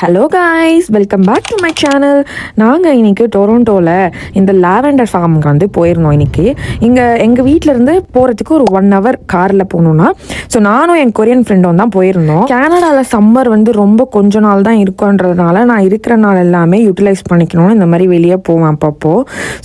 Hello guys, welcome back to my channel. நாங்கள் இன்றைக்கி டொரண்டோவில் இந்த லாவெண்டர் ஃபார்முக்கு வந்து போயிருந்தோம். இன்றைக்கி எங்கள் வீட்டிலேருந்து போகிறதுக்கு ஒரு 1 hour காரில் போகணுன்னா, ஸோ நானும் என் கொரியன் ஃப்ரெண்டும் தான் போயிருந்தோம். கனடாவில் சம்மர் வந்து ரொம்ப கொஞ்ச நாள் தான் இருக்குன்றதுனால நான் இருக்கிற நாள் எல்லாமே யூட்டிலைஸ் பண்ணிக்கணும்னு இந்த மாதிரி வெளியே போவேன் அப்பப்போ.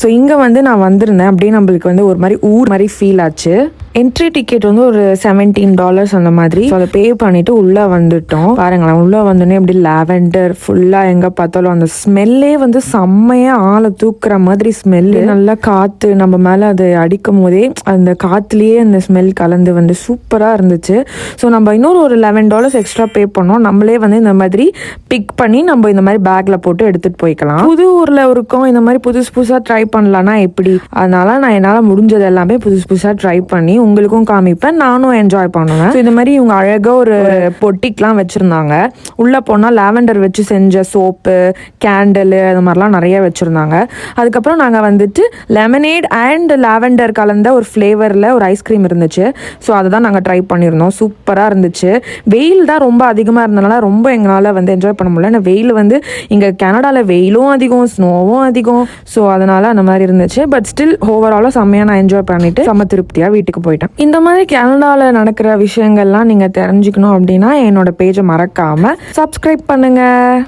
ஸோ இங்கே வந்து நான் வந்திருந்தேன். அப்படியே நம்மளுக்கு வந்து ஒரு மாதிரி ஊர் மாதிரி ஃபீல் ஆச்சு. என்ட்ரி டிக்கெட் வந்து ஒரு $17 அந்த மாதிரி. ஸோ அதை பே பண்ணிவிட்டு உள்ளே வந்துட்டோம். பாருங்களேன், உள்ளே வந்தோடனே அப்படி லாவெண்டர் ஃபுல்லாக எங்கே பார்த்தாலும் அந்த ஸ்மெல்லே வந்து செம்மையாக ஆளை தூக்குற மாதிரி ஸ்மெல்லு. நல்லா காற்று நம்ம மேலே அது அடிக்கும் போதே அந்த காற்றுலேயே அந்த ஸ்மெல் கலந்து வந்து சூப்பராக இருந்துச்சு. ஸோ நம்ம இன்னொரு ஒரு $11 எக்ஸ்ட்ரா பே பண்ணோம். நம்மளே வந்து இந்த மாதிரி பிக் பண்ணி நம்ம இந்த மாதிரி பேக்கில் போட்டு எடுத்துகிட்டு போய்க்கலாம். புது ஊரில் இருக்கோம், இந்த மாதிரி புதுசாக ட்ரை பண்ணலான்னா எப்படி? அதனால நான் என்னால் முடிஞ்சது எல்லாமே புதுசாக ட்ரை பண்ணி உங்களுக்கும் காமிப்பேன், நானும் என்ஜாய் பண்ணுவேன். ஸோ இந்த மாதிரி இவங்க அழகாக ஒரு பொட்டிக்லாம் வச்சுருந்தாங்க. உள்ளே போனால் லாவெண்டர் வச்சு செஞ்ச சோப்பு, கேண்டில், அது மாதிரிலாம் நிறைய வச்சுருந்தாங்க. அதுக்கப்புறம் நாங்கள் வந்துட்டு லெமனேட் அண்ட் லாவெண்டர் கலந்த ஒரு ஃப்ளேவரில் ஒரு ஐஸ்கிரீம் இருந்துச்சு. ஸோ அதை தான் நாங்கள் ட்ரை பண்ணியிருந்தோம். சூப்பராக இருந்துச்சு. வெயில் தான் ரொம்ப அதிகமாக இருந்தனால ரொம்ப எங்களால் வந்து என்ஜாய் பண்ண முடியல. வெயில் வந்து இங்கே கனடாவில் வெயிலும் அதிகம், ஸ்னோவும் அதிகம். ஸோ அதனால் அந்த மாதிரி இருந்துச்சு. பட் ஸ்டில் ஓவராலாக செம்மையாக நான் என்ஜாய் பண்ணிவிட்டு செம்ம திருப்தியாக வீட்டுக்கு போயிட்டேன். இந்த மாதிரி கனடாவில் நடக்கிற விஷயங்கள்லாம் நீங்கள் தெரிஞ்சுக்கணும் அப்படின்னா என்னோட பேஜை மறக்காமல் சப்ஸ்கிரைப் பண்ணுங்கள்.